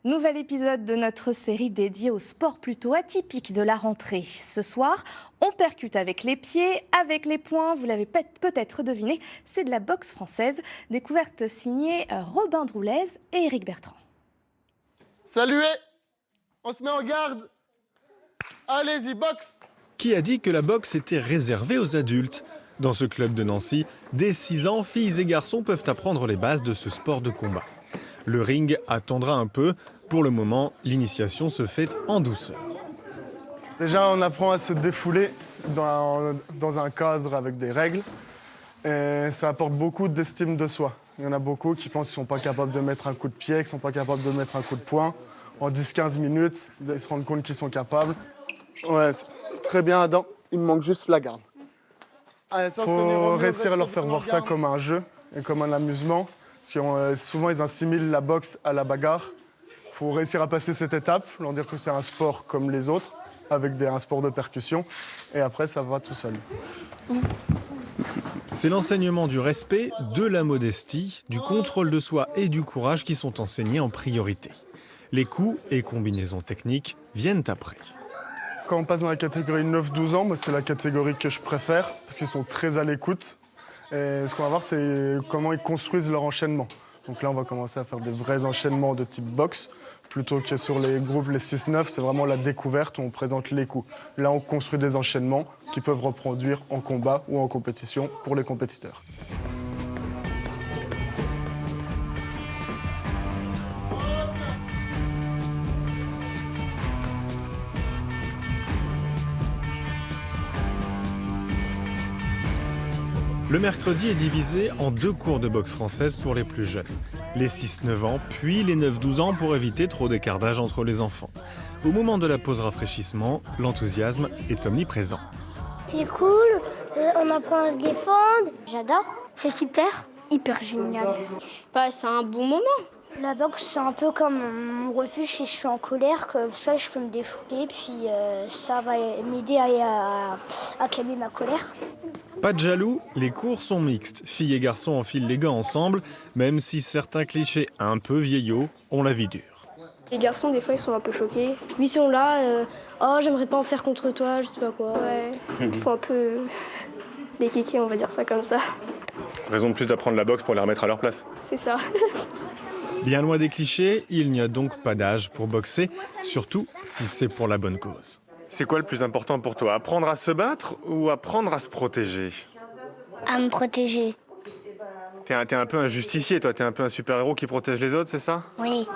Nouvel épisode de notre série dédiée au sport plutôt atypique de la rentrée. Ce soir, on percute avec les pieds, avec les poings. Vous l'avez peut-être deviné, c'est de la boxe française. Découverte signée Robin Droulez et Éric Bertrand. Saluez! On se met en garde! Allez-y, boxe! Qui a dit que la boxe était réservée aux adultes? Dans ce club de Nancy, dès 6 ans, filles et garçons peuvent apprendre les bases de ce sport de combat. Le ring attendra un peu. Pour le moment, l'initiation se fait en douceur. Déjà, on apprend à se défouler dans un cadre avec des règles. Et ça apporte beaucoup d'estime de soi. Il y en a beaucoup qui pensent qu'ils ne sont pas capables de mettre un coup de pied, qu'ils ne sont pas capables de mettre un coup de poing. En 10-15 minutes, ils se rendent compte qu'ils sont capables. Ouais, c'est très bien, Adam. Il me manque juste la garde. Il faut réussir à leur faire voir ça comme un jeu et comme un amusement. Parce que souvent, ils assimilent la boxe à la bagarre. Il faut réussir à passer cette étape, leur dire que c'est un sport comme les autres, avec un sport de percussion. Et après, ça va tout seul. C'est l'enseignement du respect, de la modestie, du contrôle de soi et du courage qui sont enseignés en priorité. Les coups et combinaisons techniques viennent après. Quand on passe dans la catégorie 9-12 ans, moi, c'est la catégorie que je préfère, parce qu'ils sont très à l'écoute. Et ce qu'on va voir, c'est comment ils construisent leur enchaînement. Donc là, on va commencer à faire des vrais enchaînements de type boxe, plutôt que sur les groupes, les 6-9, c'est vraiment la découverte où on présente les coups. Là, on construit des enchaînements qui peuvent reproduire en combat ou en compétition pour les compétiteurs. Le mercredi est divisé en 2 cours de boxe française pour les plus jeunes. Les 6-9 ans, puis les 9-12 ans pour éviter trop d'écart d'âge entre les enfants. Au moment de la pause rafraîchissement, l'enthousiasme est omniprésent. C'est cool, on apprend à se défendre. J'adore, c'est super, hyper génial. C'est un bon moment. La boxe, c'est un peu comme mon refuge si je suis en colère, comme ça je peux me défouler, puis ça va m'aider à calmer ma colère. Pas de jaloux, les cours sont mixtes. Filles et garçons enfilent les gants ensemble, même si certains clichés un peu vieillots ont la vie dure. Les garçons, des fois, ils sont un peu choqués. Ils sont là, oh, j'aimerais pas en faire contre toi, je sais pas quoi. Ouais, il faut un peu des kékés, on va dire ça comme ça. Raison de plus d'apprendre la boxe pour les remettre à leur place. C'est ça. Bien loin des clichés, il n'y a donc pas d'âge pour boxer, surtout si c'est pour la bonne cause. C'est quoi le plus important pour toi? Apprendre à se battre ou apprendre à se protéger? À me protéger. T'es un peu un justicier, toi. T'es un peu un super-héros qui protège les autres, c'est ça? Oui.